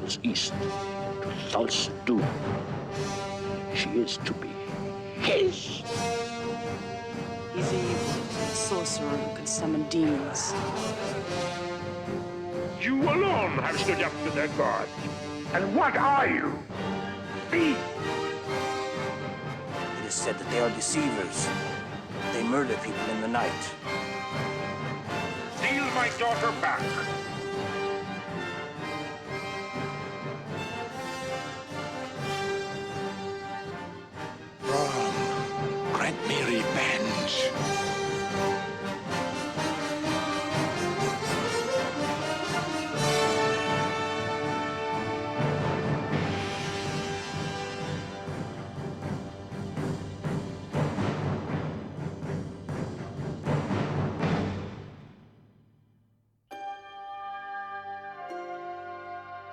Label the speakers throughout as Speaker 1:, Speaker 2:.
Speaker 1: mountains east to Thul's Doom. She is to be his.
Speaker 2: He's evil, a sorcerer who can summon demons.
Speaker 1: You alone have stood up to their gods. And what are you? Speak!
Speaker 3: It is said that they are deceivers. They murder people in the night.
Speaker 1: Steal my daughter back.
Speaker 4: Grant me revenge.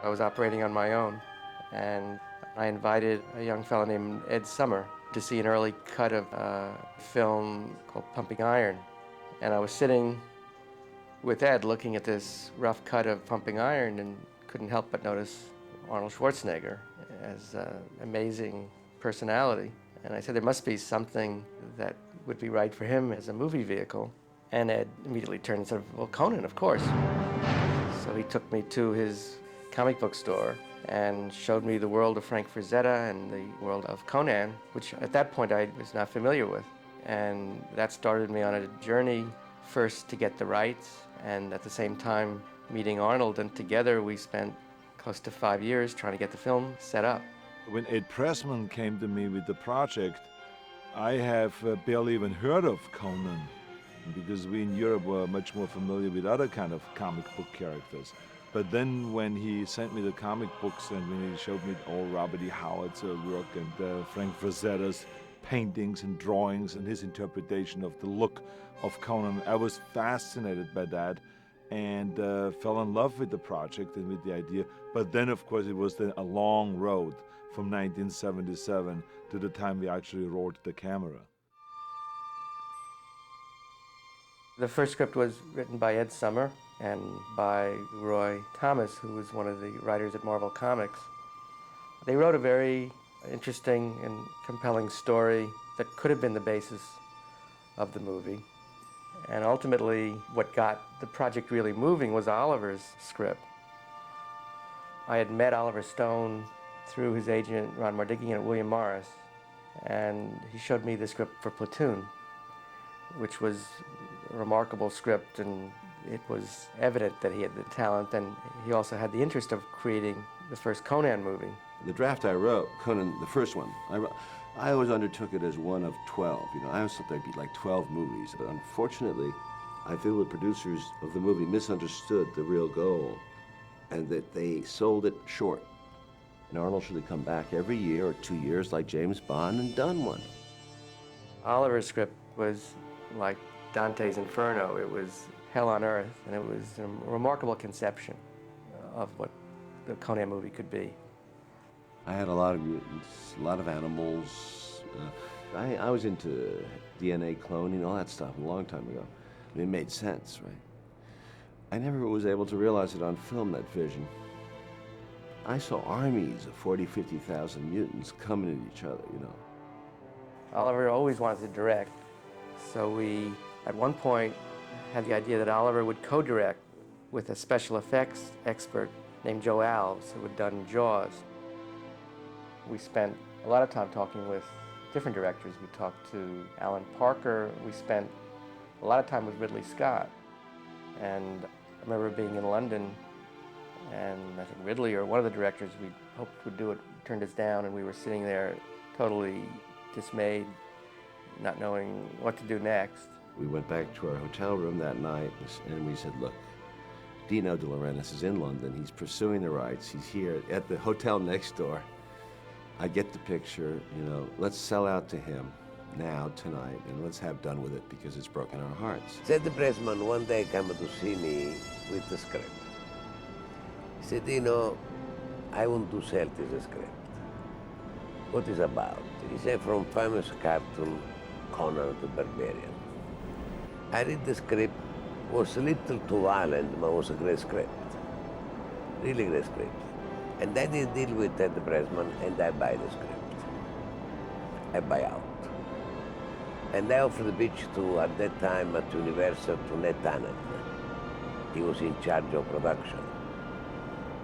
Speaker 5: I was operating on my own, and I invited a young fellow named Ed Summer to see an early cut of a film called Pumping Iron. And I was sitting with Ed looking at this rough cut of Pumping Iron and couldn't help but notice Arnold Schwarzenegger as an amazing personality. And I said there must be something that would be right for him as a movie vehicle. And Ed immediately turned and said, well, Conan, of course. So he took me to his comic book store and showed me the world of Frank Frazetta and the world of Conan, which at that point I was not familiar with. And that started me on a journey, first to get the rights, and at the same time meeting Arnold, and together we spent close to 5 years trying to get the film set up.
Speaker 6: When Ed Pressman came to me with the project, I have barely even heard of Conan, because we in Europe were much more familiar with other kind of comic book characters. But then when he sent me the comic books and when he showed me all Robert E. Howard's work and Frank Frazetta's paintings and drawings and his interpretation of the look of Conan, I was fascinated by that and fell in love with the project and with the idea. But then, of course, it was then a long road from 1977 to the time we actually rolled the camera.
Speaker 5: The first script was written by Ed Summer and by Roy Thomas, who was one of the writers at Marvel Comics. They wrote a very interesting and compelling story that could have been the basis of the movie. And ultimately, what got the project really moving was Oliver's script. I had met Oliver Stone through his agent, Ron Mardigian at William Morris, and he showed me the script for Platoon, which was a remarkable script, and it was evident that he had the talent, and he also had the interest of creating the first Conan movie.
Speaker 7: The draft I wrote, Conan, the first one, I always undertook it as one of 12. You know, I always thought there'd be like 12 movies, but unfortunately, I feel the producers of the movie misunderstood the real goal, and that they sold it short. And Arnold should have come back every year or 2 years like James Bond and done one.
Speaker 5: Oliver's script was like Dante's Inferno. It was hell on earth, and it was a remarkable conception of what the Conan movie could be.
Speaker 7: I had a lot of mutants, a lot of animals. I was into DNA cloning, all that stuff a long time ago. I mean, it made sense, right? I never was able to realize it on film, that vision. I saw armies of 40, 50,000 mutants coming at each other, you know.
Speaker 5: Oliver always wanted to direct, so we, at one point, had the idea that Oliver would co-direct with a special effects expert named Joe Alves, who had done Jaws. We spent a lot of time talking with different directors. We talked to Alan Parker. We spent a lot of time with Ridley Scott. And I remember being in London, and I think Ridley, or one of the directors we hoped would do it, turned us down, and we were sitting there totally dismayed, not knowing what to do next.
Speaker 7: We went back to our hotel room that night, and we said, look, Dino De Laurentiis is in London. He's pursuing the rights. He's here at the hotel next door. I get the picture, you know, let's sell out to him now, tonight, and let's have done with it because it's broken our hearts.
Speaker 8: Said the pressman one day came to see me with the script. He said, Dino, I want to sell this script. What is about? He said, from famous cartoon Conan the Barbarian. I read the script, was a little too violent, but was a great script. Really great script. And then I deal with Ted Pressman and I buy the script. I buy out. And I offer the pitch to, at that time at Universal, to Ned Tannant. He was in charge of production.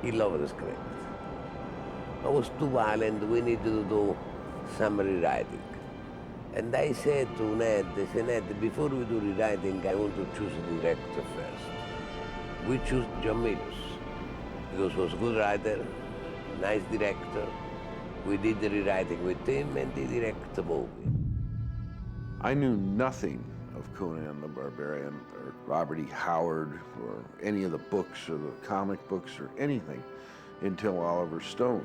Speaker 8: He loved the script. It was too violent, we needed to do some rewriting. And I said to Ned, Ned, before we do rewriting, I want to choose a director first. We chose John Milius, because he was a good writer, nice director. We did the rewriting with him and he directed the movie.
Speaker 9: I knew nothing of Conan the Barbarian or Robert E. Howard or any of the books or the comic books or anything until Oliver Stone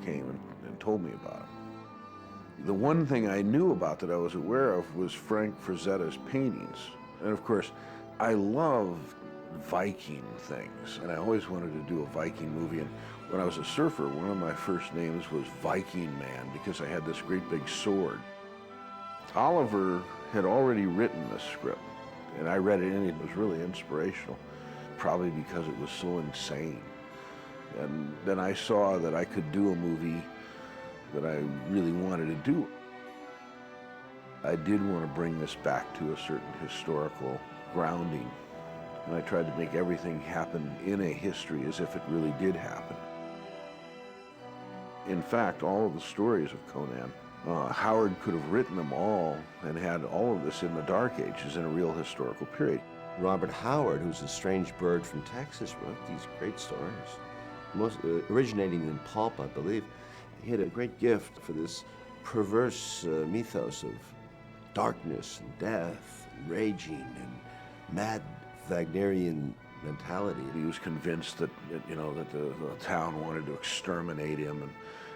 Speaker 9: came and told me about it. The one thing I knew about that I was aware of was Frank Frazetta's paintings. And of course, I love Viking things, and I always wanted to do a Viking movie. And when I was a surfer, one of my first names was Viking Man because I had this great big sword. Oliver had already written the script, and I read it and it was really inspirational, probably because it was so insane. And then I saw that I could do a movie that I really wanted to do. I did want to bring this back to a certain historical grounding, and I tried to make everything happen in a history as if it really did happen. In fact, all of the stories of Conan, Howard could have written them all and had all of this in the Dark Ages in a real historical period.
Speaker 7: Robert Howard, who's a strange bird from Texas, wrote these great stories, most originating in pulp, I believe. He had a great gift for this perverse mythos of darkness and death and raging and mad Wagnerian mentality.
Speaker 9: He was convinced that the town wanted to exterminate him and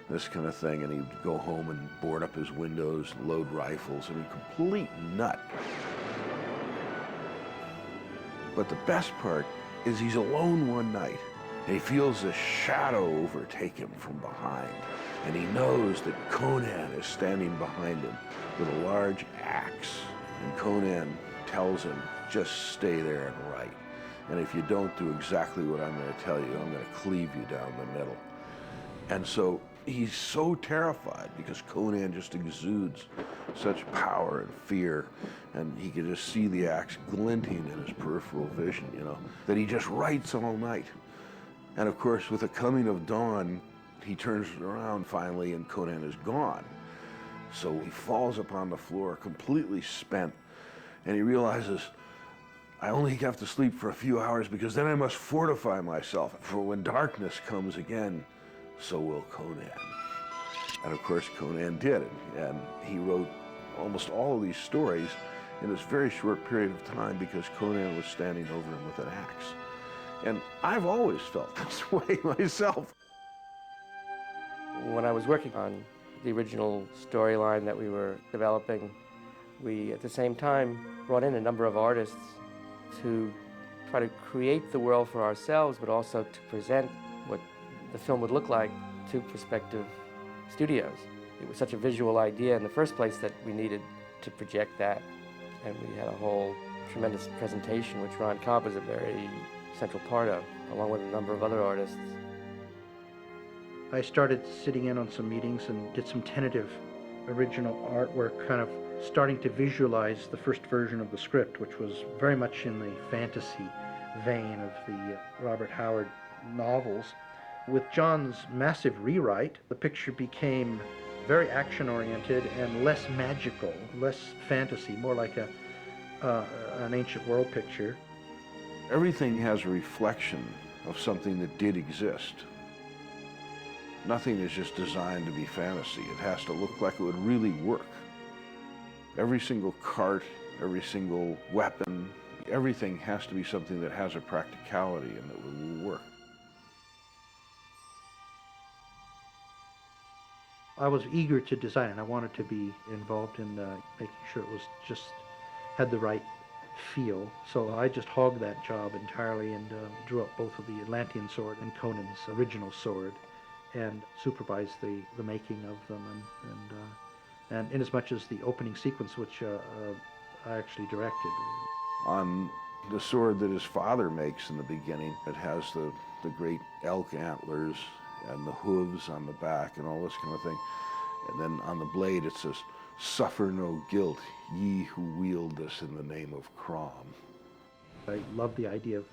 Speaker 9: this kind of thing, and he'd go home and board up his windows, load rifles. I mean, complete nut. But the best part is he's alone one night, and he feels a shadow overtake him from behind, and he knows that Conan is standing behind him with a large axe, and Conan tells him, just stay there and write. And if you don't do exactly what I'm going to tell you, I'm going to cleave you down the middle. And so he's so terrified because Conan just exudes such power and fear, and he can just see the axe glinting in his peripheral vision, that he just writes all night. And of course, with the coming of dawn, he turns around finally and Conan is gone. So he falls upon the floor completely spent, and he realizes, I only have to sleep for a few hours because then I must fortify myself. For when darkness comes again, so will Conan. And of course, Conan did it. And he wrote almost all of these stories in this very short period of time because Conan was standing over him with an axe. And I've always felt this way myself.
Speaker 5: When I was working on the original storyline that we were developing, we at the same time brought in a number of artists to try to create the world for ourselves, but also to present what the film would look like to prospective studios. It was such a visual idea in the first place that we needed to project that. And we had a whole tremendous presentation, which Ron Cobb was a very central part of, along with a number of other artists.
Speaker 10: I started sitting in on some meetings and did some tentative original artwork, kind of starting to visualize the first version of the script, which was very much in the fantasy vein of the Robert Howard novels. With John's massive rewrite, the picture became very action-oriented and less magical, less fantasy, more like an ancient world picture.
Speaker 9: Everything has a reflection of something that did exist. Nothing is just designed to be fantasy. It has to look like it would really work. Every single cart, every single weapon, everything has to be something that has a practicality and that will work.
Speaker 10: I was eager to design, and I wanted to be involved in making sure it was just had the right feel. So I just hogged that job entirely and drew up both of the Atlantean sword and Conan's original sword, and supervised the making of them, and in as much as the opening sequence, which I actually directed.
Speaker 9: On the sword that his father makes in the beginning, it has the great elk antlers and the hooves on the back and all this kind of thing. And then on the blade it says, "Suffer no guilt, ye who wield this in the name of Crom."
Speaker 10: I love the idea of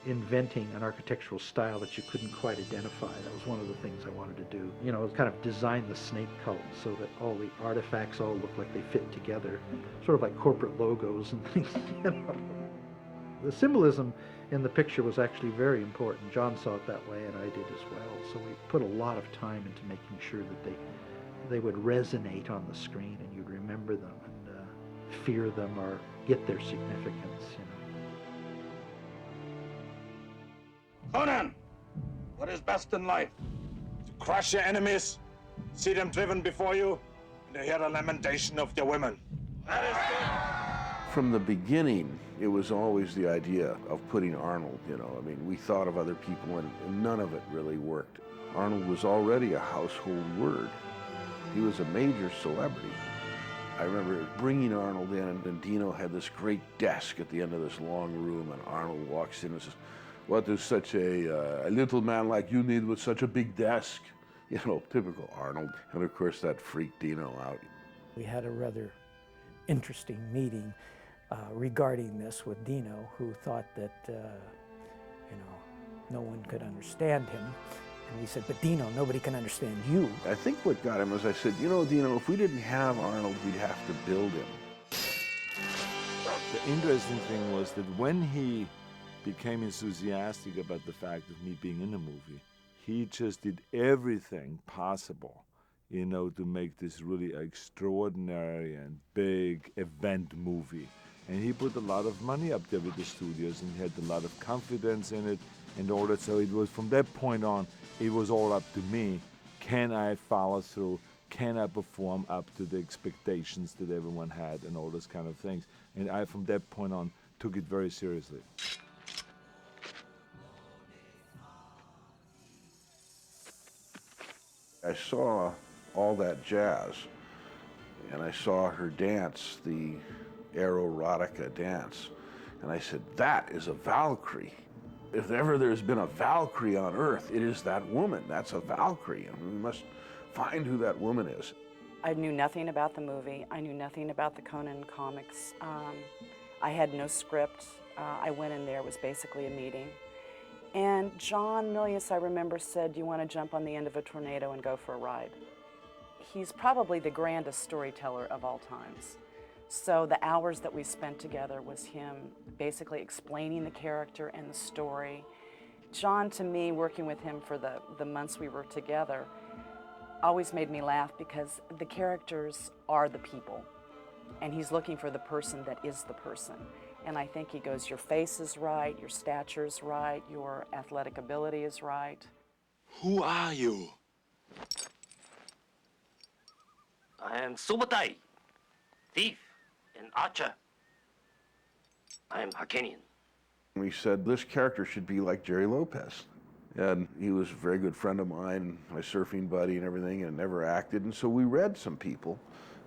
Speaker 10: inventing an architectural style that you couldn't quite identify. That was one of the things I wanted to do. You know, kind of design the snake cult so that all the artifacts all look like they fit together, sort of like corporate logos and things, you know. The symbolism in the picture was actually very important. John saw it that way and I did as well. So we put a lot of time into making sure that they would resonate on the screen and you'd remember them and fear them or get their significance, you know.
Speaker 4: Conan, what is best in life? To crush your enemies, see them driven before you, and to hear the lamentation of your women. That is good.
Speaker 9: From the beginning, it was always the idea of putting Arnold, you know. I mean, we thought of other people and none of it really worked. Arnold was already a household word. He was a major celebrity. I remember bringing Arnold in, and Dino had this great desk at the end of this long room, and Arnold walks in and says, "What does such a little man like you need with such a big desk?" You know, typical Arnold. And of course, that freaked Dino out.
Speaker 11: We had a rather interesting meeting regarding this with Dino, who thought that, you know, no one could understand him. And we said, "But Dino, nobody can understand you."
Speaker 9: I think what got him was I said, "You know, Dino, if we didn't have Arnold, we'd have to build him."
Speaker 6: The interesting thing was that when he became enthusiastic about the fact of me being in the movie, he just did everything possible, you know, to make this really extraordinary and big event movie. And he put a lot of money up there with the studios and he had a lot of confidence in it and all that. So it was, from that point on, it was all up to me. Can I follow through? Can I perform up to the expectations that everyone had and all those kind of things? And I, from that point on, took it very seriously.
Speaker 9: I saw all that jazz, and I saw her dance, the erotica dance, and I said, "That is a Valkyrie. If ever there's been a Valkyrie on Earth, it is that woman. That's a Valkyrie, and we must find who that woman is."
Speaker 2: I knew nothing about the movie. I knew nothing about the Conan comics. I had no script. I went in there, it was basically a meeting. And John Milius, I remember, said, "Do you want to jump on the end of a tornado and go for a ride?" He's probably the grandest storyteller of all times. So the hours that we spent together was him basically explaining the character and the story. John, to me, working with him for the months we were together, always made me laugh because the characters are the people. And he's looking for the person that is the person. And I think he goes, your face is right, your stature's right, your athletic ability is right.
Speaker 4: Who are you?
Speaker 1: I am Subutai, thief and archer. I am Hakenian.
Speaker 9: We said, this character should be like Jerry Lopez. And he was a very good friend of mine, my surfing buddy and everything, and never acted. And so we read some people.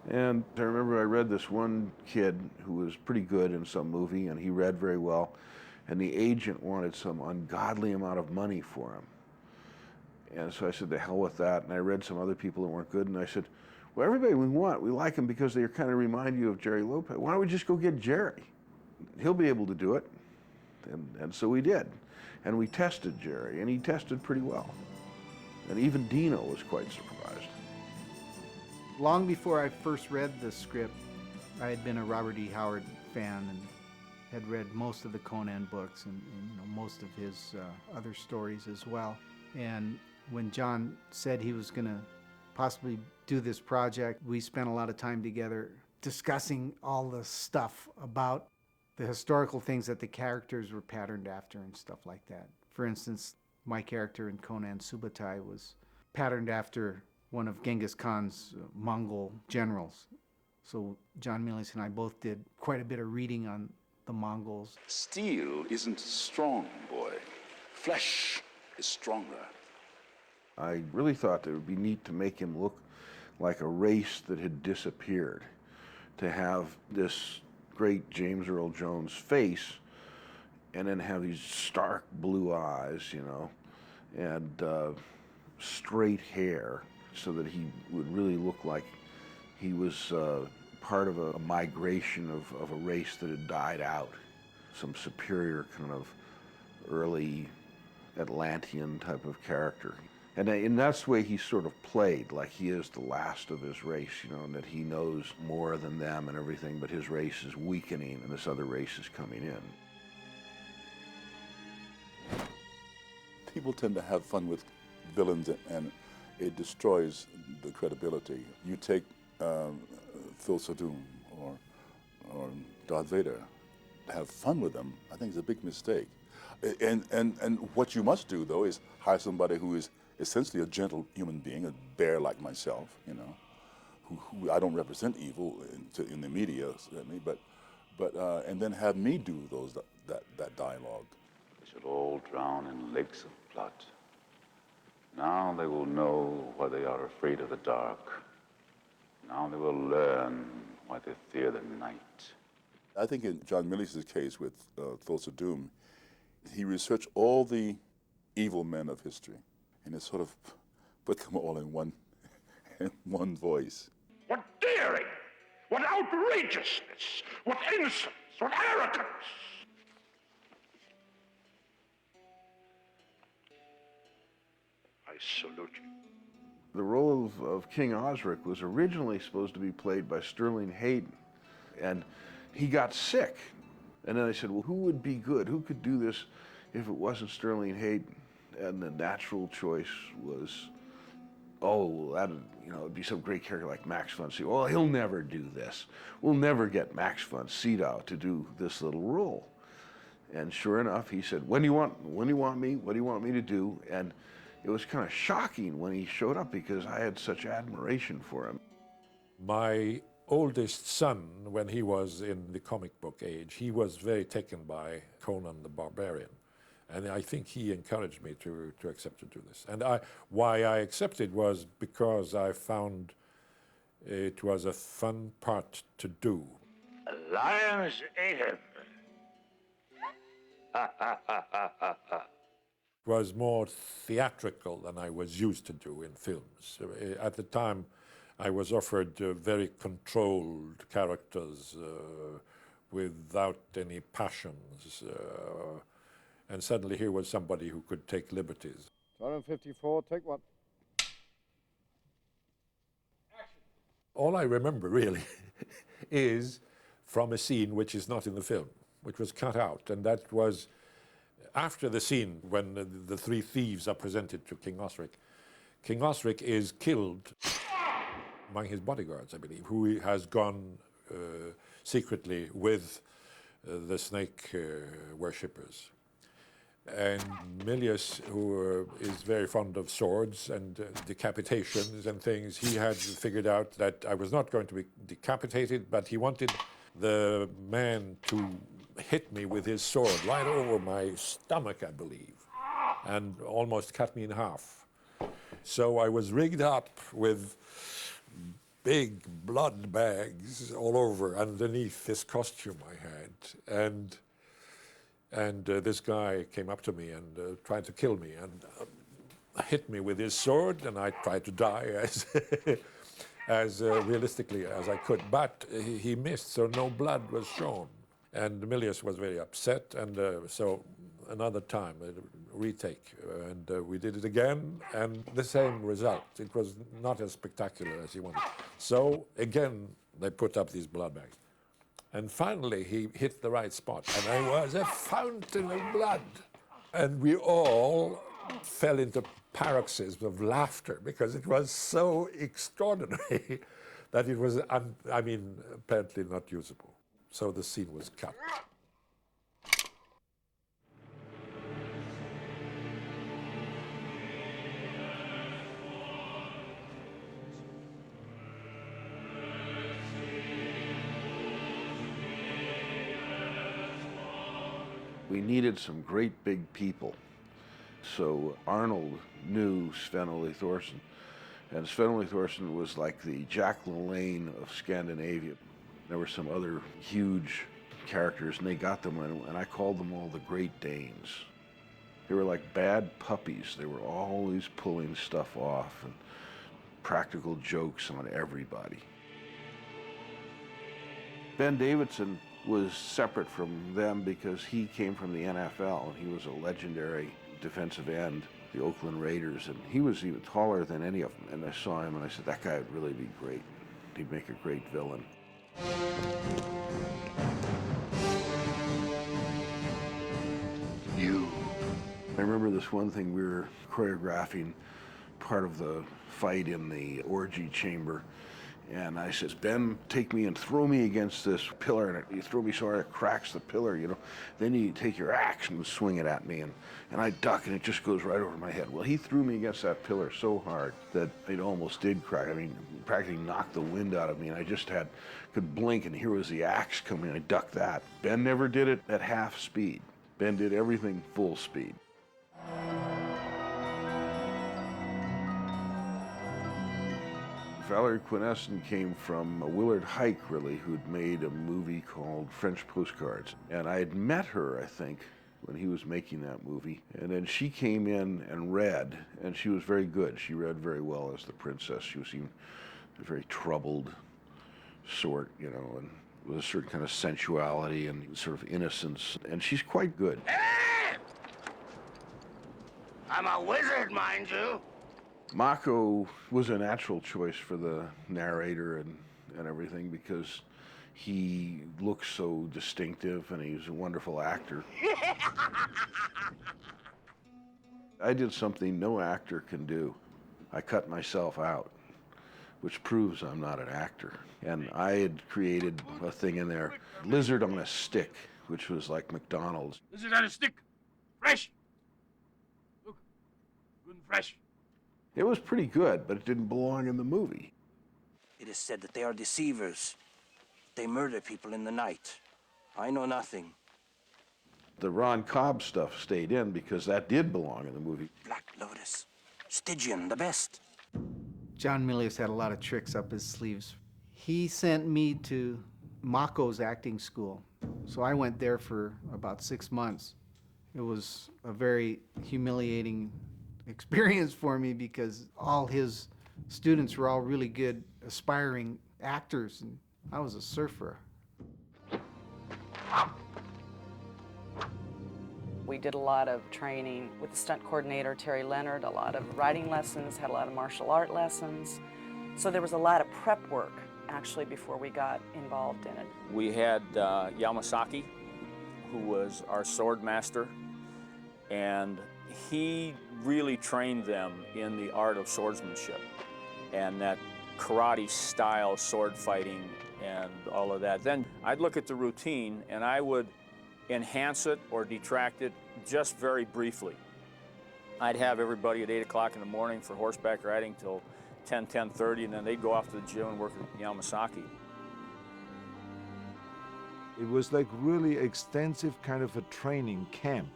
Speaker 9: And I remember I read this one kid who was pretty good in some movie, and he read very well. And the agent wanted some ungodly amount of money for him. And so I said, the hell with that. And I read some other people that weren't good, and I said, well, everybody we want, we like them because they kind of remind you of Jerry Lopez. Why don't we just go get Jerry? He'll be able to do it. And so we did. And we tested Jerry, and he tested pretty well. And even Dino was quite surprised.
Speaker 12: Long before I first read the script, I had been a Robert E. Howard fan and had read most of the Conan books and you know, most of his other stories as well. And when John said he was going to possibly do this project, we spent a lot of time together discussing all the stuff about the historical things that the characters were patterned after and stuff like that. For instance, my character in Conan, Subutai, was patterned after one of Genghis Khan's Mongol generals. So John Milius and I both did quite a bit of reading on the Mongols.
Speaker 4: Steel isn't strong, boy. Flesh is stronger.
Speaker 9: I really thought that it would be neat to make him look like a race that had disappeared, to have this great James Earl Jones face and then have these stark blue eyes, you know, and straight hair so that he would really look like he was part of a migration of a race that had died out, some superior kind of early Atlantean type of character. And that's the way he sort of played, like he is the last of his race, you know, and that he knows more than them and everything, but his race is weakening and this other race is coming in.
Speaker 13: People tend to have fun with villains, and it destroys the credibility. You take Phil Sadoum or Darth Vader, have fun with them. I think it's a big mistake. And what you must do, though, is hire somebody who is essentially a gentle human being, a bear like myself, you know, who I don't represent evil in the media, certainly, but and then have me do that dialogue.
Speaker 14: They should all drown in lakes of blood. Now they will know why they are afraid of the dark. Now they will learn why they fear the night.
Speaker 13: I think in John Milius's case with Phil Sadoum, he researched all the evil men of history, and it sort of put them all in one voice.
Speaker 4: What daring! What outrageousness! What insolence! What arrogance! I salute you.
Speaker 9: The role of King Osric was originally supposed to be played by Sterling Hayden, and he got sick. And then I said, well, who would be good? Who could do this if it wasn't Sterling Hayden? And the natural choice was, it'd be some great character like Max von Sydow. Well, he'll never do this. We'll never get Max von Sydow to do this little role. And sure enough, he said, when do you want me? What do you want me to do? And it was kind of shocking when he showed up because I had such admiration for him.
Speaker 15: My oldest son, when he was in the comic book age, he was very taken by Conan the Barbarian. And I think he encouraged me to accept to do this. And why I accepted was because I found it was a fun part to do.
Speaker 4: Lions ate him.
Speaker 15: It was more theatrical than I was used to do in films. At the time, I was offered very controlled characters without any passions. And suddenly here was somebody who could take liberties.
Speaker 16: 254, take one.
Speaker 15: All I remember really is from a scene which is not in the film, which was cut out, and that was after the scene when the three thieves are presented to King Osric. King Osric is killed among his bodyguards, I believe, who has gone secretly with the snake worshippers. And Milius, who is very fond of swords and decapitations and things, he had figured out that I was not going to be decapitated, but he wanted the man to hit me with his sword right over my stomach, I believe, and almost cut me in half. So I was rigged up with big blood bags all over underneath this costume I had. And this guy came up to me and tried to kill me and hit me with his sword, and I tried to die as realistically as I could. But he missed, so no blood was shown. And Milius was very upset, and so another time, a retake. And we did it again, and the same result. It was not as spectacular as he wanted. So again, they put up these blood bags. And finally, he hit the right spot, and I was a fountain of blood. And we all fell into paroxysms of laughter because it was so extraordinary that it was, apparently not usable. So the scene was cut.
Speaker 9: We needed some great big people. So Arnold knew Sven-Ole Thorsen. And Sven-Ole Thorsen was like the Jack LaLanne of Scandinavia. There were some other huge characters, and they got them, and I called them all the Great Danes. They were like bad puppies. They were always pulling stuff off and practical jokes on everybody. Ben Davidson was separate from them because he came from the NFL and he was a legendary defensive end, the Oakland Raiders, and he was even taller than any of them. And I saw him and I said, that guy would really be great. He'd make a great villain.
Speaker 13: You.
Speaker 9: I remember this one thing, we were choreographing part of the fight in the orgy chamber. And I says, Ben, take me and throw me against this pillar. And you throw me so hard it cracks the pillar, you know. Then you take your axe and swing it at me. And I duck and it just goes right over my head. Well, he threw me against that pillar so hard that it almost did crack. I mean, practically knocked the wind out of me. And I just could blink and here was the axe coming. I ducked that. Ben never did it at half speed. Ben did everything full speed. Valerie Quinescent came from Willard Hike, really, who'd made a movie called French Postcards. And I had met her, I think, when he was making that movie. And then she came in and read, and she was very good. She read very well as the princess. She was even a very troubled sort, you know, and with a certain kind of sensuality and sort of innocence. And she's quite good.
Speaker 3: Hey! I'm a wizard, mind you.
Speaker 9: Mako was a natural choice for the narrator and everything because he looks so distinctive and he's a wonderful actor. I did something no actor can do. I cut myself out, which proves I'm not an actor. And I had created a thing in there, lizard on a stick, which was like McDonald's.
Speaker 3: Lizard on a stick. Fresh. Look, good and fresh.
Speaker 9: It was pretty good, but it didn't belong in the movie.
Speaker 3: It is said that they are deceivers. They murder people in the night. I know nothing.
Speaker 9: The Ron Cobb stuff stayed in because that did belong in the movie.
Speaker 3: Black Lotus. Stygian, the best.
Speaker 12: John Milius had a lot of tricks up his sleeves. He sent me to Mako's acting school. So I went there for about 6 months. It was a very humiliating experience for me because all his students were all really good, aspiring actors, and I was a surfer.
Speaker 2: We did a lot of training with the stunt coordinator, Terry Leonard, a lot of writing lessons, had a lot of martial art lessons. So there was a lot of prep work, actually, before we got involved in it.
Speaker 17: We had Yamasaki, who was our sword master, and he really trained them in the art of swordsmanship and that karate style sword fighting and all of that. Then I'd look at the routine and I would enhance it or detract it just very briefly. I'd have everybody at 8 o'clock in the morning for horseback riding till 10:30, and then they'd go off to the gym and work with Yamasaki.
Speaker 6: It was like really extensive kind of a training camp,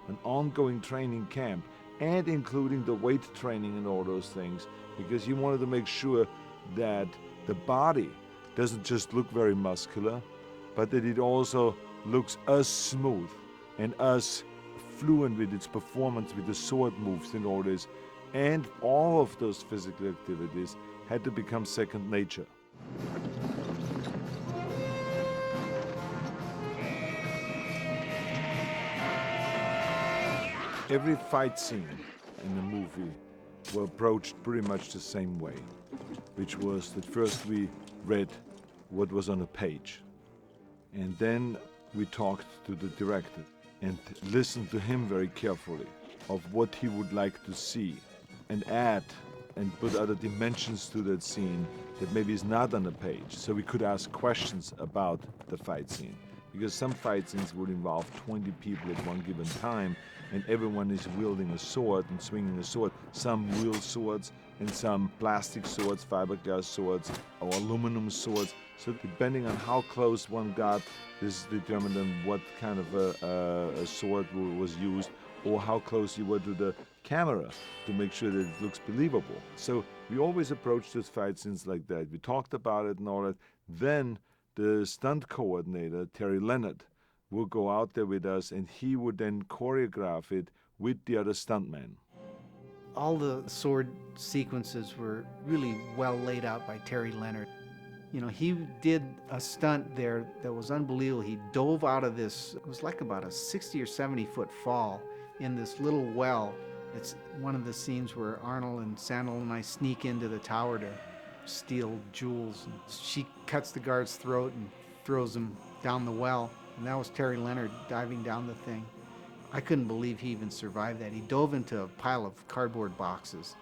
Speaker 6: an ongoing training camp, and including the weight training and all those things, because you wanted to make sure that the body doesn't just look very muscular, but that it also looks as smooth and as fluent with its performance with the sword moves and all this. And all of those physical activities had to become second nature. Every fight scene in the movie were approached pretty much the same way, which was that first we read what was on a page, and then we talked to the director and listened to him very carefully of what he would like to see, and add and put other dimensions to that scene that maybe is not on the page, so we could ask questions about the fight scene. Because some fight scenes would involve 20 people at one given time, and everyone is wielding a sword and swinging a sword. Some real swords, and some plastic swords, fiberglass swords, or aluminum swords. So depending on how close one got, this determined on what kind of a sword was used, or how close you were to the camera to make sure that it looks believable. So we always approached those fight scenes like that. We talked about it and all that. Then the stunt coordinator, Terry Leonard, would go out there with us, and he would then choreograph it with the other stuntmen.
Speaker 12: All the sword sequences were really well laid out by Terry Leonard. You know, he did a stunt there that was unbelievable. He dove out of this, it was like about a 60 or 70 foot fall in this little well. It's one of the scenes where Arnold and Sandal and I sneak into the tower to steal jewels. And she cuts the guard's throat and throws him down the well. And that was Terry Leonard diving down the thing. I couldn't believe he even survived that. He dove into a pile of cardboard boxes.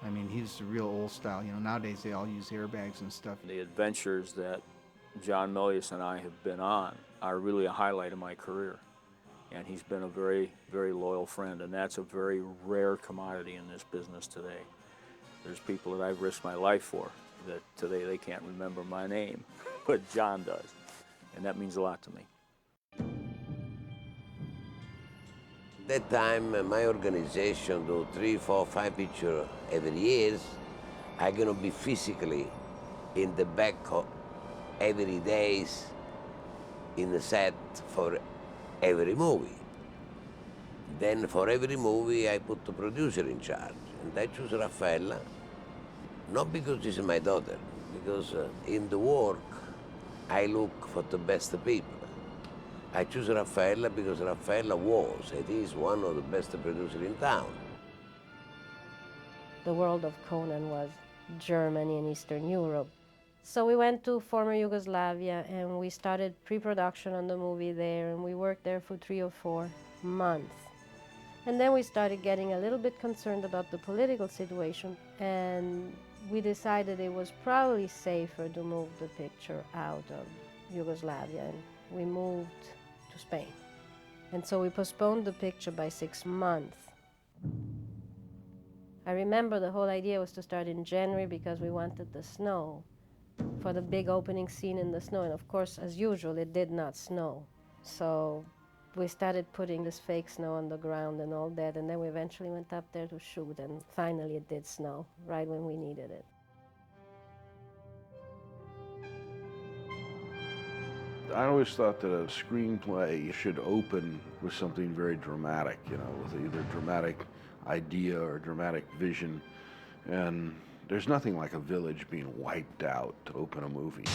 Speaker 12: I mean, he's the real old style. You know, nowadays they all use airbags and stuff.
Speaker 17: The adventures that John Milius and I have been on are really a highlight of my career. And he's been a very, very loyal friend, and that's a very rare commodity in this business today. There's people that I've risked my life for that today they can't remember my name, but John does, and that means a lot to me.
Speaker 8: That time, my organization do 3, 4, 5 pictures every year. I'm gonna be physically in the back every days in the set for every movie. Then for every movie, I put the producer in charge, and I choose Raffaella, not because she's my daughter, because in the work, I look for the best people. I choose Raffaella because Raffaella was and is one of the best producers in town.
Speaker 18: The world of Conan was Germany and Eastern Europe. So we went to former Yugoslavia and we started pre-production on the movie there, and we worked there for 3 or 4 months. And then we started getting a little bit concerned about the political situation, and we decided it was probably safer to move the picture out of Yugoslavia, and we moved to Spain. And so we postponed the picture by 6 months. I remember the whole idea was to start in January because we wanted the snow for the big opening scene in the snow. And of course, as usual, it did not snow. So we started putting this fake snow on the ground and all that, and then we eventually went up there to shoot, and finally it did snow right when we needed it.
Speaker 9: I always thought that a screenplay should open with something very dramatic, you know, with either dramatic idea or dramatic vision. And there's nothing like a village being wiped out to open a movie.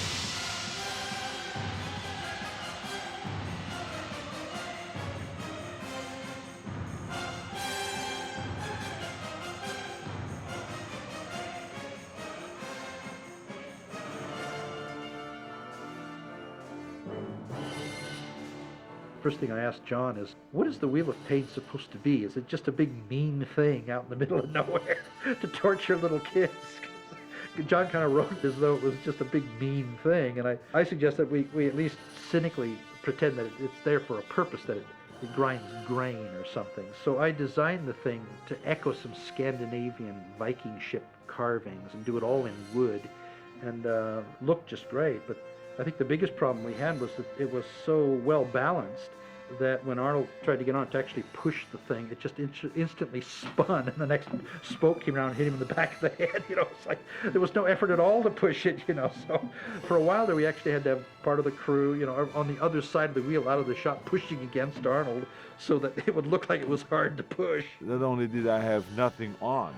Speaker 10: First thing I asked John is, what is the Wheel of Pain supposed to be? Is it just a big mean thing out in the middle of nowhere to torture little kids? John kind of wrote it as though it was just a big mean thing, and I suggest that we at least cynically pretend that it's there for a purpose, that it grinds grain or something. So I designed the thing to echo some Scandinavian Viking ship carvings and do it all in wood, and looked just great. But I think the biggest problem we had was that it was so well balanced that when Arnold tried to get on it to actually push the thing, it just instantly spun, and the next spoke came around and hit him in the back of the head. You know, it's like there was no effort at all to push it. You know, so for a while there, we actually had to have part of the crew, you know, on the other side of the wheel, out of the shot, pushing against Arnold, so that it would look like it was hard to push.
Speaker 6: Not only did I have nothing on,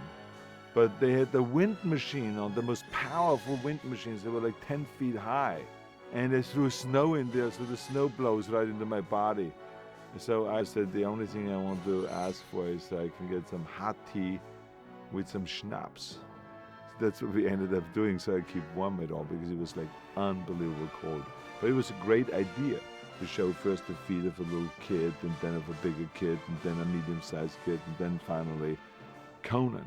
Speaker 6: but they had the wind machine on, the most powerful wind machines. They were like 10 feet high. And they threw snow in there, so the snow blows right into my body. So I said, the only thing I want to ask for is I can get some hot tea with some schnapps. So that's what we ended up doing, so I keep warm it all, because it was like unbelievable cold. But it was a great idea to show first the feet of a little kid, and then of a bigger kid, and then a medium-sized kid, and then finally Conan.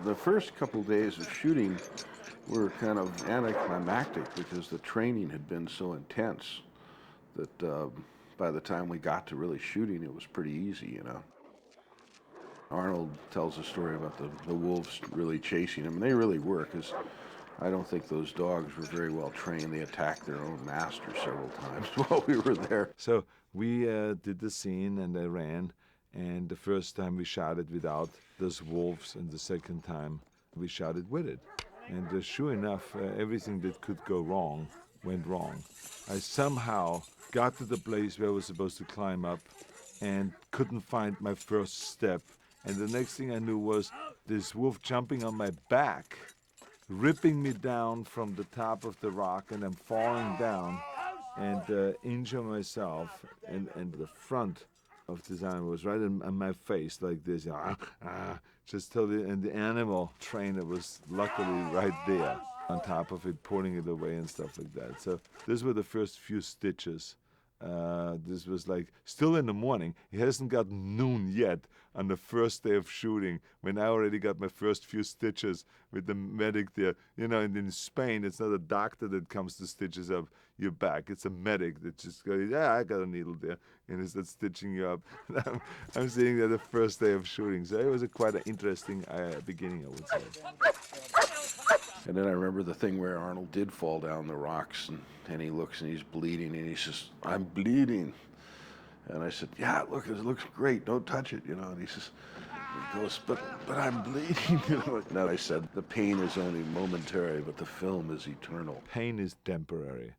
Speaker 9: The first couple days of shooting were kind of anticlimactic because the training had been so intense that by the time we got to really shooting, it was pretty easy, you know. Arnold tells a story about the wolves really chasing him, and they really were, because I don't think those dogs were very well trained. They attacked their own master several times while we were there.
Speaker 6: So we did the scene, and they ran. And the first time we shot it without those wolves, and the second time we shot it with it. And sure enough, everything that could go wrong went wrong. I somehow got to the place where I was supposed to climb up and couldn't find my first step. And the next thing I knew was this wolf jumping on my back, ripping me down from the top of the rock, and I'm falling down and injure myself. And the front of this animal was right on my face like this, just totally. And the animal trainer was luckily right there on top of it, pulling it away and stuff like that. So these were the first few stitches. This was like still in the morning. It hasn't got noon yet on the first day of shooting when I already got my first few stitches with the medic there. You know, and in Spain, it's not a doctor that comes to stitches up your back. It's a medic that just goes, yeah, I got a needle there, and is that stitching you up. I'm sitting there the first day of shooting. So it was quite an interesting beginning, I would say.
Speaker 9: And then I remember the thing where Arnold did fall down the rocks, and he looks and he's bleeding, and he says, "I'm bleeding." And I said, "Yeah, look, it looks great. Don't touch it, you know." And he says, he goes, but I'm bleeding, you know. And I said, the pain is only momentary, but the film is eternal.
Speaker 6: Pain is temporary,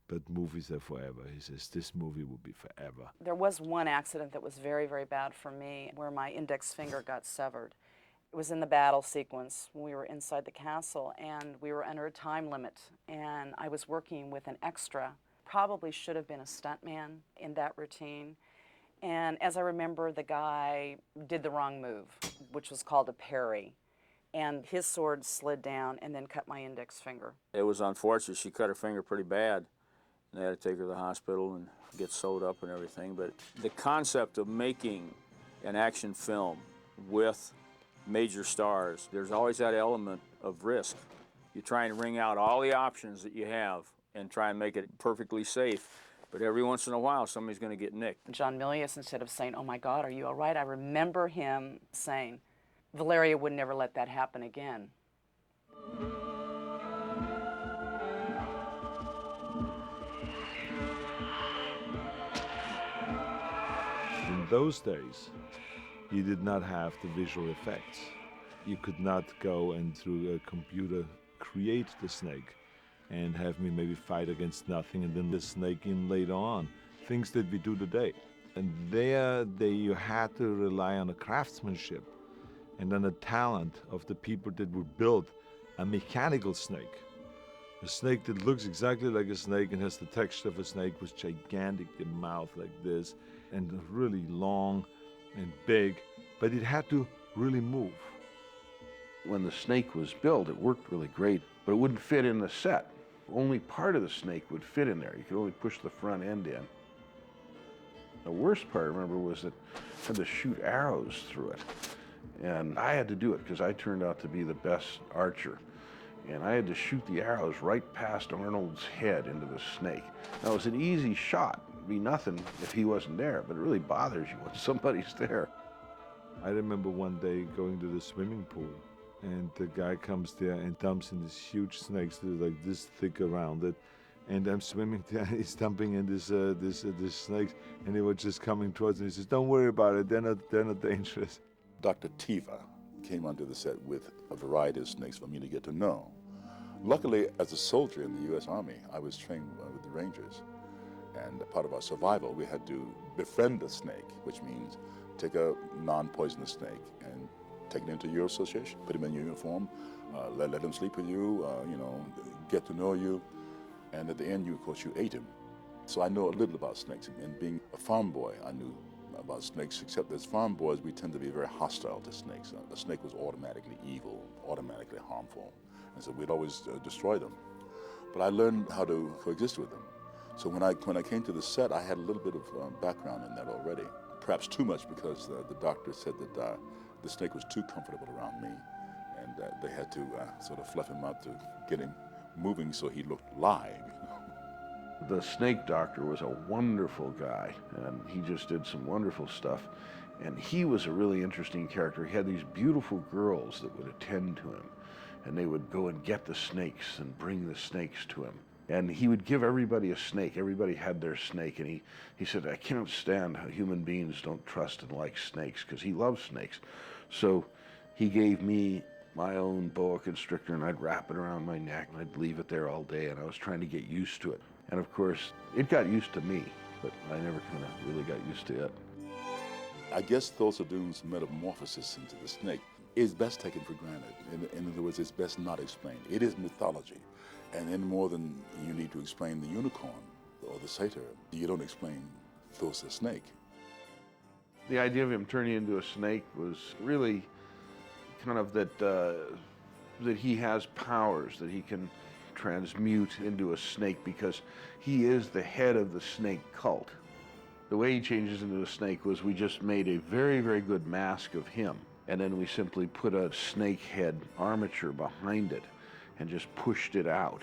Speaker 6: but movies are forever. He says, this movie will be forever.
Speaker 2: There was one accident that was very, very bad for me, where my index finger got severed. It was in the battle sequence when we were inside the castle, and we were under a time limit, and I was working with an extra. Probably should have been a stuntman in that routine. And as I remember, the guy did the wrong move, which was called a parry, and his sword slid down and then cut my index finger.
Speaker 17: It was unfortunate. She cut her finger pretty bad, and they had to take her to the hospital and get sewed up and everything. But the concept of making an action film with major stars, there's always that element of risk. You try and wring out all the options that you have and try and make it perfectly safe. But every once in a while, somebody's going to get nicked.
Speaker 2: John Milius, instead of saying, "Oh my God, are you all right?" I remember him saying, "Valeria would never let that happen again."
Speaker 6: In those days, you did not have the visual effects. You could not go and through a computer create the snake and have me maybe fight against nothing and then the snake in later on. Things that we do today. And there you had to rely on the craftsmanship and on the talent of the people that would build a mechanical snake. A snake that looks exactly like a snake and has the texture of a snake, with gigantic, the mouth like this, and really long and big, but it had to really move.
Speaker 9: When the snake was built, it worked really great, but it wouldn't fit in the set. Only part of the snake would fit in there. You could only push the front end in. The worst part, I remember, was that I had to shoot arrows through it. And I had to do it because I turned out to be the best archer. And I had to shoot the arrows right past Arnold's head into the snake. Now, it was an easy shot. It'd be nothing if he wasn't there, but it really bothers you when somebody's there.
Speaker 6: I remember one day going to the swimming pool, and the guy comes there and dumps in these huge snakes that are like this thick around it. And I'm swimming there, and he's dumping in this snakes, and they were just coming towards me. He says, "Don't worry about it, they're not dangerous."
Speaker 13: Dr. Tiva came onto the set with a variety of snakes for me to get to know. Luckily, as a soldier in the U.S. Army, I was trained with the Rangers. And part of our survival, we had to befriend a snake, which means take a non-poisonous snake and take it into your association, put him in your uniform, let him sleep with you, get to know you. And at the end, of course, you ate him. So I know a little about snakes. And being a farm boy, I knew about snakes, except as farm boys, we tend to be very hostile to snakes. A snake was automatically evil, automatically harmful. And so we'd always destroy them. But I learned how to coexist with them. So when I came to the set, I had a little bit of background in that already. Perhaps too much, because the doctor said that the snake was too comfortable around me. And they had to sort of fluff him up to get him moving so he looked live.
Speaker 9: The snake doctor was a wonderful guy, and he just did some wonderful stuff. And he was a really interesting character. He had these beautiful girls that would attend to him, and they would go and get the snakes and bring the snakes to him. And he would give everybody a snake. Everybody had their snake, and he said, "I can't stand how human beings don't trust and like snakes," because he loves snakes. So he gave me my own boa constrictor, and I'd wrap it around my neck, and I'd leave it there all day, and I was trying to get used to it. And of course, it got used to me, but I never kind of really got used to it.
Speaker 13: I guess Thulsa Doom's metamorphosis into the snake is best taken for granted. In other words, it's best not explained. It is mythology. And any more than you need to explain the unicorn or the satyr, you don't explain Thulsa snake.
Speaker 9: The idea of him turning into a snake was really kind of that he has powers, that he can transmute into a snake because he is the head of the snake cult. The way he changes into a snake was we just made a very, very good mask of him, and then we simply put a snake head armature behind it and just pushed it out.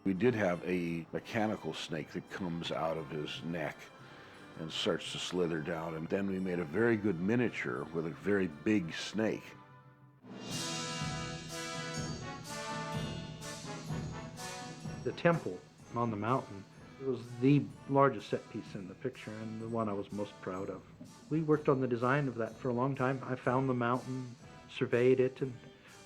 Speaker 9: We did have a mechanical snake that comes out of his neck and starts to slither down, and then we made a very good miniature with a very big snake.
Speaker 10: The temple on the mountain was the largest set piece in the picture and the one I was most proud of. We worked on the design of that for a long time. I found the mountain, surveyed it, and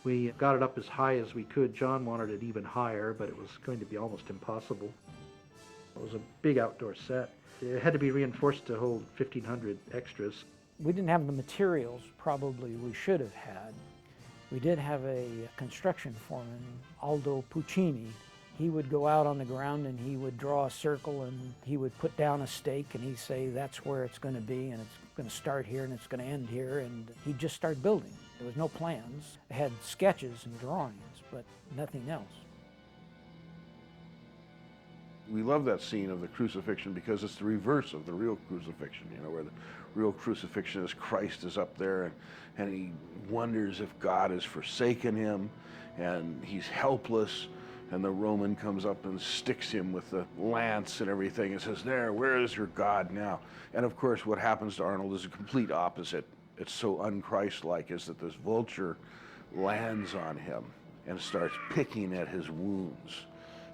Speaker 10: we got it up as high as we could. John wanted it even higher, but it was going to be almost impossible. It was a big outdoor set. It had to be reinforced to hold 1,500 extras.
Speaker 11: We didn't have the materials probably we should have had. We did have a construction foreman, Aldo Puccini. He would go out on the ground and he would draw a circle and he would put down a stake and he'd say that's where it's going to be and it's going to start here and it's going to end here, and he'd just start building. There was no plans. It had sketches and drawings, but nothing else.
Speaker 9: We love that scene of the crucifixion because it's the reverse of the real crucifixion, you know, where the real crucifixion is Christ is up there and he wonders if God has forsaken him and he's helpless, and the Roman comes up and sticks him with the lance and everything and says, there, where is your God now? And of course what happens to Arnold is a complete opposite. It's so un-Christ-like, is that this vulture lands on him and starts picking at his wounds.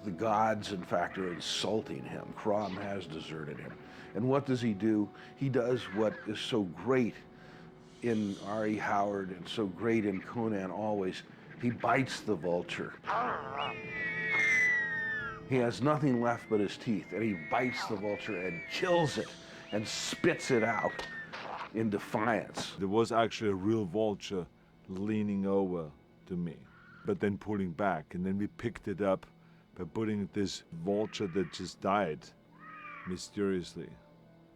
Speaker 9: The gods, in fact, are insulting him. Crom has deserted him. And what does he do? He does what is so great in R.E. Howard and so great in Conan always. He bites the vulture. He has nothing left but his teeth, and he bites the vulture and kills it and spits it out in defiance.
Speaker 6: There was actually a real vulture leaning over to me, but then pulling back, and then we picked it up by putting this vulture that just died mysteriously,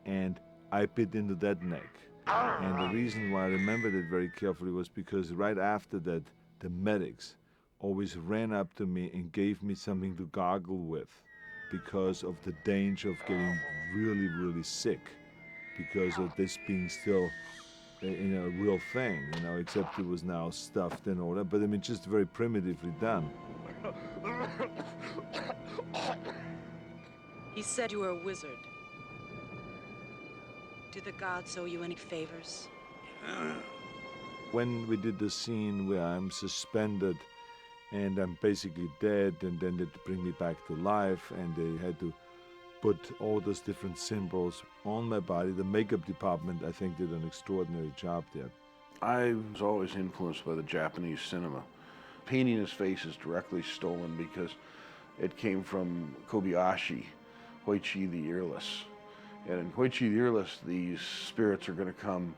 Speaker 6: and I bit into that neck. And the reason why I remembered it very carefully was because right after that, the medics always ran up to me and gave me something to gargle with because of the danger of getting really, really sick because of this being still a real thing, you know, except it was now stuffed and all that, but I mean, just very primitively done.
Speaker 19: He said you were a wizard. Did the gods owe you any favors?
Speaker 6: When we did the scene where I'm suspended and I'm basically dead, and then they bring me back to life, and they had to put all those different symbols on my body, the makeup department, I think, did an extraordinary job there.
Speaker 9: I was always influenced by the Japanese cinema. Painting his face is directly stolen because it came from Kobayashi, Hoichi the Earless. And in Hoichi the Earless, these spirits are going to come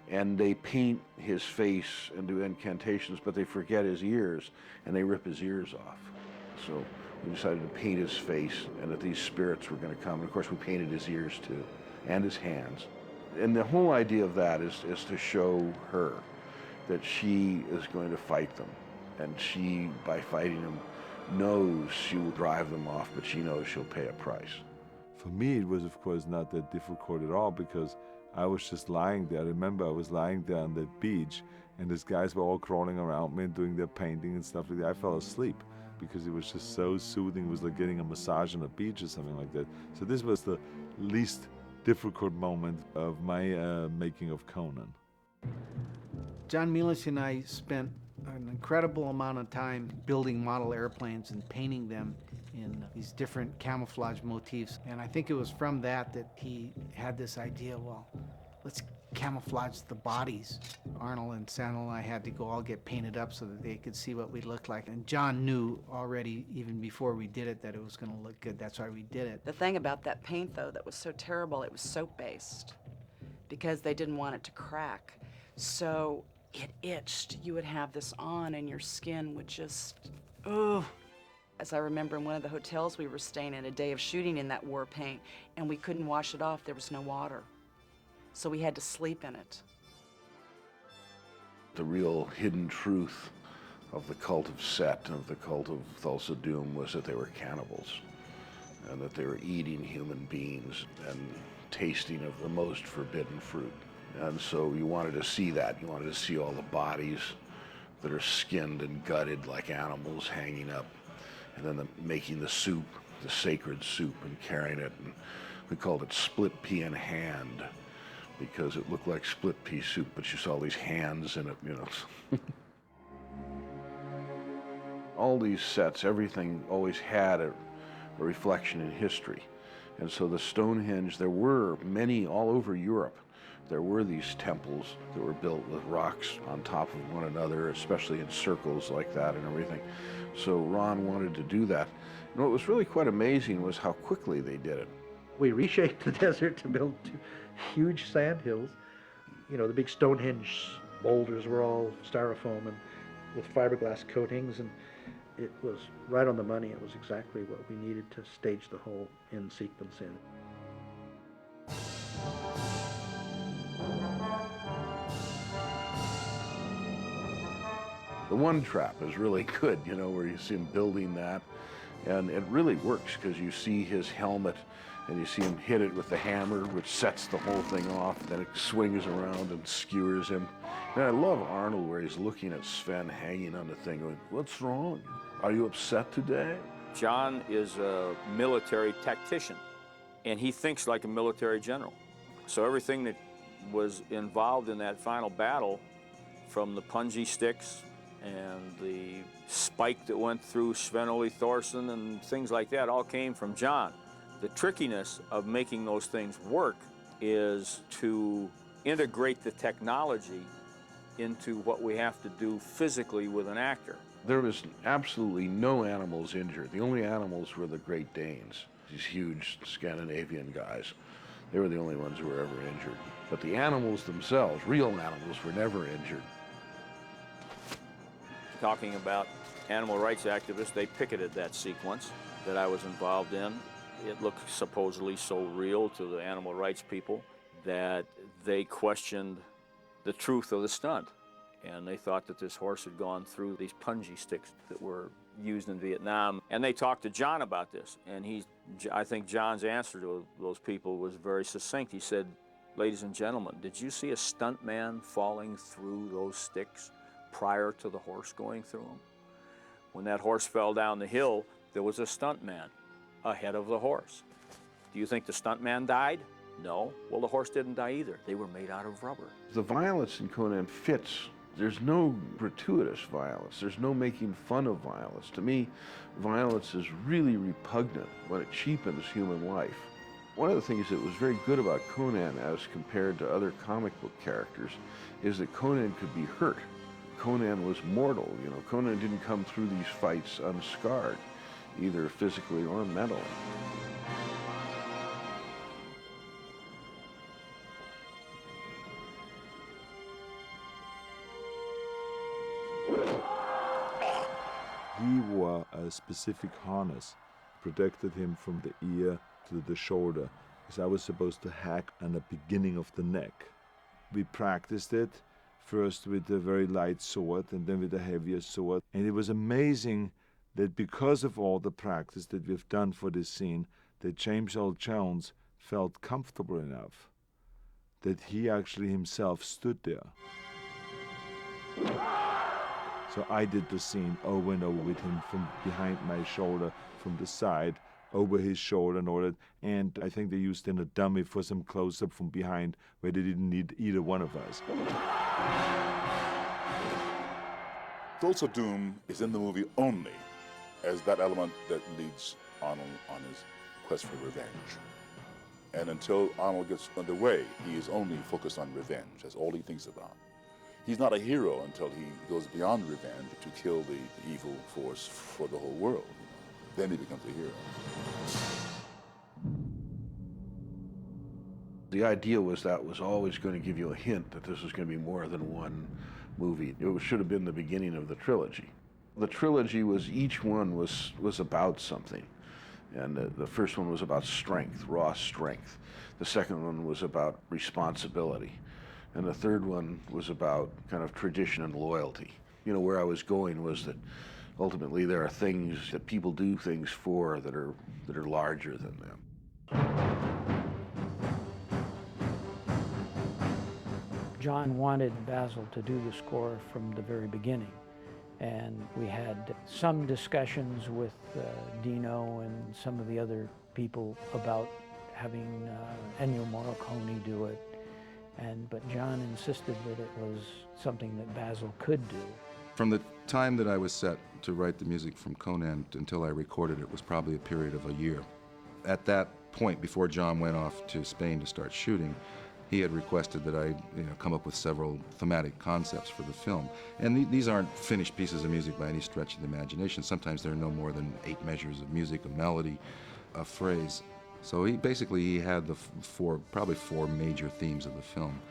Speaker 9: and they paint his face and do incantations, but they forget his ears and they rip his ears off. So we decided to paint his face and that these spirits were going to come. And of course we painted his ears too, and his hands. And the whole idea of that is to show her that she is going to fight them. And she, by fighting them, knows she will drive them off, but she knows she'll pay a price.
Speaker 6: For me, it was, of course, not that difficult at all because I was just lying there. I remember I was lying there on that beach and these guys were all crawling around me and doing their painting and stuff like that. I fell asleep because it was just so soothing. It was like getting a massage on a beach or something like that. So this was the least difficult moment of my making of Conan.
Speaker 12: John Milius and I spent an incredible amount of time building model airplanes and painting them in these different camouflage motifs. And I think it was from that he had this idea, well, let's camouflage the bodies. Arnold and Sandal and I had to go all get painted up so that they could see what we looked like. And John knew already, even before we did it, that it was going to look good. That's why we did it.
Speaker 2: The thing about that paint, though, that was so terrible, it was soap-based because they didn't want it to crack. So it itched. You would have this on and your skin would just, ugh. As I remember in one of the hotels we were staying in, a day of shooting in that war paint, and we couldn't wash it off. There was no water. So we had to sleep in it.
Speaker 9: The real hidden truth of the cult of Set, of the cult of Thulsa Doom, was that they were cannibals, and that they were eating human beings and tasting of the most forbidden fruit. And so you wanted to see that. You wanted to see all the bodies that are skinned and gutted like animals hanging up, and then making the soup, the sacred soup, and carrying it. And we called it split pea in hand, because it looked like split pea soup, but you saw these hands in it, you know. All these sets, everything always had a reflection in history. And so the Stonehenge, there were many all over Europe. There were these temples that were built with rocks on top of one another, especially in circles like that and everything. So Ron wanted to do that. And what was really quite amazing was how quickly they did it.
Speaker 10: We reshaped the desert to build two huge sand hills. You know, the big Stonehenge boulders were all styrofoam and with fiberglass coatings, and it was right on the money. It was exactly what we needed to stage the whole in sequence in.
Speaker 9: The one trap is really good, you know, where you see him building that, and it really works because you see his helmet and you see him hit it with the hammer, which sets the whole thing off, and then it swings around and skewers him. And I love Arnold where he's looking at Sven hanging on the thing going, "What's wrong? Are you upset today?"
Speaker 17: John is a military tactician, and he thinks like a military general. So everything that was involved in that final battle, from the punji sticks and the spike that went through Sven-Ole Thorsen and things like that, all came from John. The trickiness of making those things work is to integrate the technology into what we have to do physically with an actor.
Speaker 9: There was absolutely no animals injured. The only animals were the Great Danes, these huge Scandinavian guys. They were the only ones who were ever injured. But the animals themselves, real animals, were never injured.
Speaker 17: Talking about animal rights activists, they picketed that sequence that I was involved in. It looked supposedly so real to the animal rights people that they questioned the truth of the stunt. And they thought that this horse had gone through these punji sticks that were used in Vietnam. And they talked to John about this. And I think John's answer to those people was very succinct. He said, "Ladies and gentlemen, did you see a stuntman falling through those sticks prior to the horse going through them? When that horse fell down the hill, there was a stuntman ahead of the horse. Do you think the stuntman died? No. Well, the horse didn't die either. They were made out of rubber."
Speaker 9: The violence in Conan fits. There's no gratuitous violence. There's no making fun of violence. To me, violence is really repugnant when it cheapens human life. One of the things that was very good about Conan as compared to other comic book characters is that Conan could be hurt. Conan was mortal, you know. Conan didn't come through these fights unscarred, either physically or mentally.
Speaker 6: He wore a specific harness, protected him from the ear to the shoulder, because I was supposed to hack on the beginning of the neck. We practiced it, first with a very light sword and then with a heavier sword. And it was amazing that because of all the practice that we've done for this scene, that James Earl Jones felt comfortable enough that he actually himself stood there. So I did the scene over and over with him from behind my shoulder, from the side, over his shoulder and all that. And I think they used in a dummy for some close-up from behind where they didn't need either one of us.
Speaker 13: Thulsa Doom is in the movie only as that element that leads Arnold on his quest for revenge. And until Arnold gets underway, he is only focused on revenge. That's all he thinks about. He's not a hero until he goes beyond revenge to kill the evil force for the whole world. Then he becomes a hero.
Speaker 9: The idea was that was always going to give you a hint that this was going to be more than one movie. It should have been the beginning of the trilogy. The trilogy was, each one was about something. And the first one was about strength, raw strength. The second one was about responsibility. And the third one was about kind of tradition and loyalty. You know, where I was going was that ultimately there are things that people do things for that are larger than them.
Speaker 11: John wanted Basil to do the score from the very beginning. And we had some discussions with Dino and some of the other people about having Ennio Morricone do it. But John insisted that it was something that Basil could do.
Speaker 20: From the time that I was set to write the music from Conan until I recorded it was probably a period of a year. At that point, before John went off to Spain to start shooting, he had requested that I come up with several thematic concepts for the film. And these aren't finished pieces of music by any stretch of the imagination. Sometimes there are no more than 8 measures of music, a melody, a phrase. So he had the probably four major themes of the film,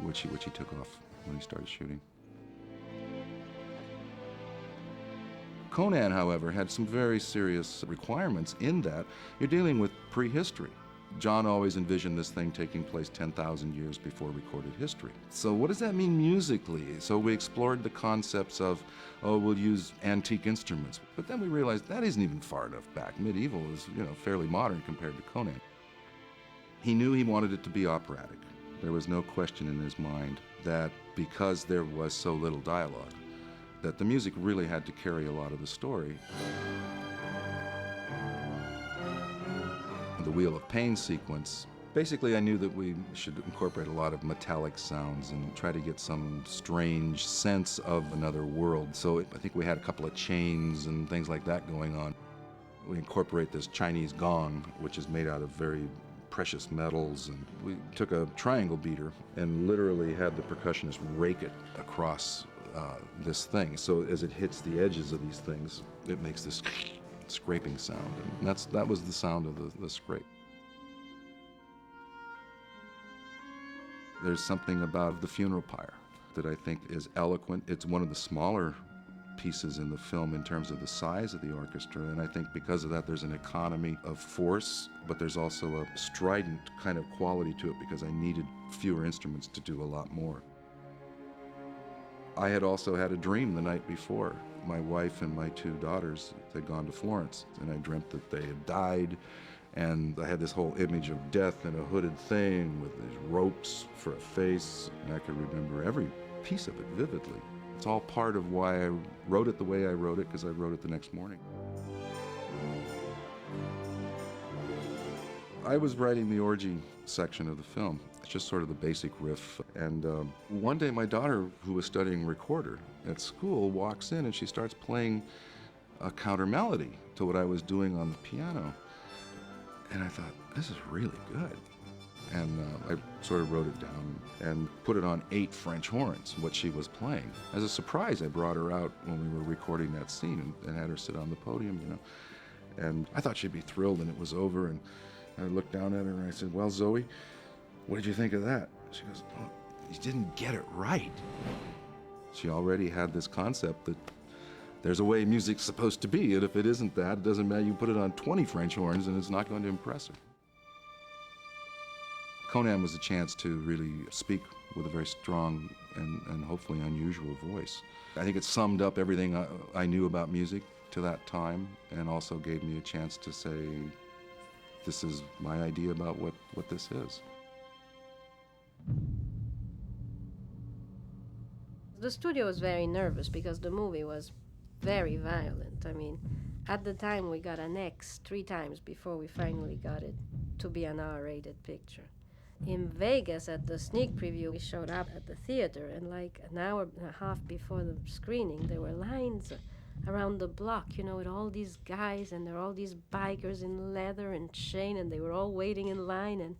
Speaker 20: which he took off when he started shooting. Conan, however, had some very serious requirements in that you're dealing with prehistory. John always envisioned this thing taking place 10,000 years before recorded history. So what does that mean musically? So we explored the concepts of, we'll use antique instruments. But then we realized that isn't even far enough back. Medieval is, fairly modern compared to Conan. He knew he wanted it to be operatic. There was no question in his mind that because there was so little dialogue, that the music really had to carry a lot of the story. The Wheel of Pain sequence, basically I knew that we should incorporate a lot of metallic sounds and try to get some strange sense of another world. So I think we had a couple of chains and things like that going on. We incorporate this Chinese gong, which is made out of very precious metals, and we took a triangle beater and literally had the percussionist rake it across this thing. So as it hits the edges of these things, it makes this scraping sound, and that was the sound of the scrape. There's something about the funeral pyre that I think is eloquent. It's one of the smaller pieces in the film in terms of the size of the orchestra, and I think because of that there's an economy of force, but there's also a strident kind of quality to it because I needed fewer instruments to do a lot more. I had also had a dream the night before. My wife and my 2 daughters had gone to Florence, and I dreamt that they had died, and I had this whole image of death in a hooded thing with these ropes for a face, and I could remember every piece of it vividly. It's all part of why I wrote it the way I wrote it, because I wrote it the next morning. I was writing the orgy section of the film. It's just sort of the basic riff. And one day my daughter, who was studying recorder at school, walks in and she starts playing a counter melody to what I was doing on the piano. And I thought, this is really good. And I sort of wrote it down and put it on 8 French horns, what she was playing. As a surprise, I brought her out when we were recording that scene and had her sit on the podium, And I thought she'd be thrilled, and it was over. And I looked down at her and I said, well, Zoe, what did you think of that? She goes, oh, you didn't get it right. She already had this concept that there's a way music's supposed to be, and if it isn't that, it doesn't matter. You put it on 20 French horns and it's not going to impress her. Conan was a chance to really speak with a very strong and hopefully unusual voice. I think it summed up everything I knew about music to that time, and also gave me a chance to say, this is my idea about what this is.
Speaker 18: The studio was very nervous because the movie was very violent. I mean, at the time we got an X 3 times before we finally got it to be an R-rated picture. In Vegas, at the sneak preview, we showed up at the theater, and like an hour and a half before the screening, there were lines around the block, you know, with all these guys, and there were all these bikers in leather and chain, and they were all waiting in line, and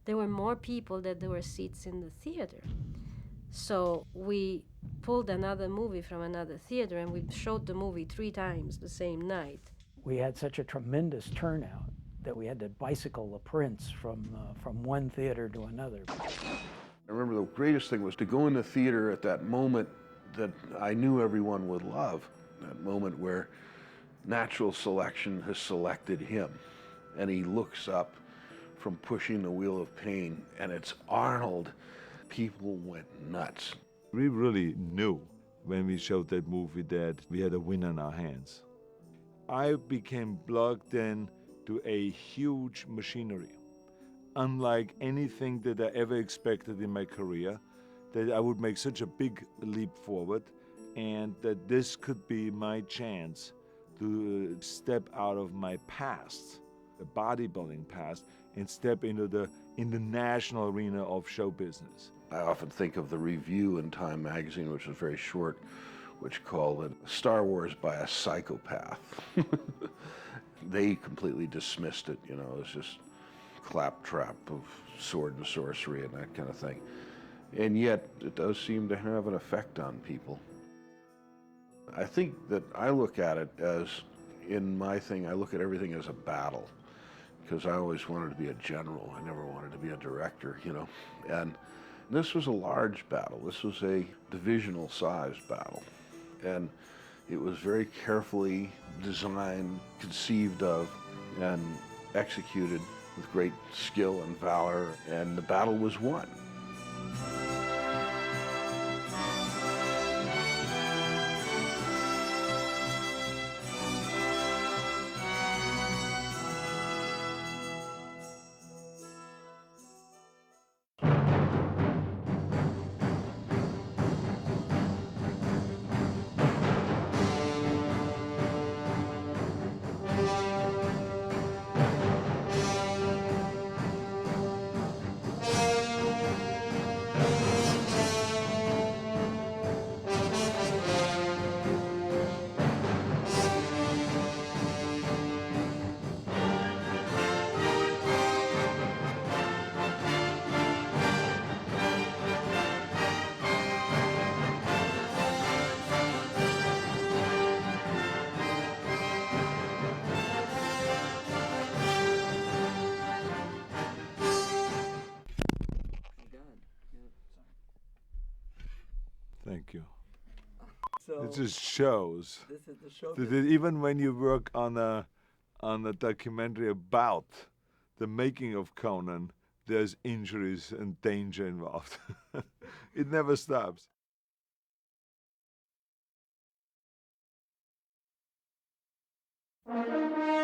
Speaker 18: there were more people than there were seats in the theater. So we pulled another movie from another theater, and we showed the movie 3 times the same night.
Speaker 11: We had such a tremendous turnout that we had to bicycle the prints from one theater to another.
Speaker 9: I remember the greatest thing was to go in the theater at that moment that I knew everyone would love, that moment where natural selection has selected him, and he looks up from pushing the wheel of pain, and it's Arnold. People went nuts.
Speaker 6: We really knew when we showed that movie that we had a win on our hands. I became plugged in to a huge machinery, unlike anything that I ever expected in my career, that I would make such a big leap forward, and that this could be my chance to step out of my past, the bodybuilding past, and step into the national arena of show business.
Speaker 9: I often think of the review in Time magazine, which was very short, which called it Star Wars by a Psychopath. They completely dismissed it, you know, as just claptrap of sword and sorcery and that kind of thing. And yet, it does seem to have an effect on people. I think that I look at it as, in my thing, I look at everything as a battle, because I always wanted to be a general. I never wanted to be a director, you know. And this was a large battle. This was a divisional-sized battle. And it was very carefully designed, conceived of, and executed with great skill and valor, and the battle was won.
Speaker 6: Thank you.
Speaker 21: So
Speaker 6: it just shows
Speaker 21: this is the show
Speaker 6: that
Speaker 21: business.
Speaker 6: even when you work on a documentary about the making of Conan, there's injuries and danger involved. It never stops.
Speaker 18: Thank you.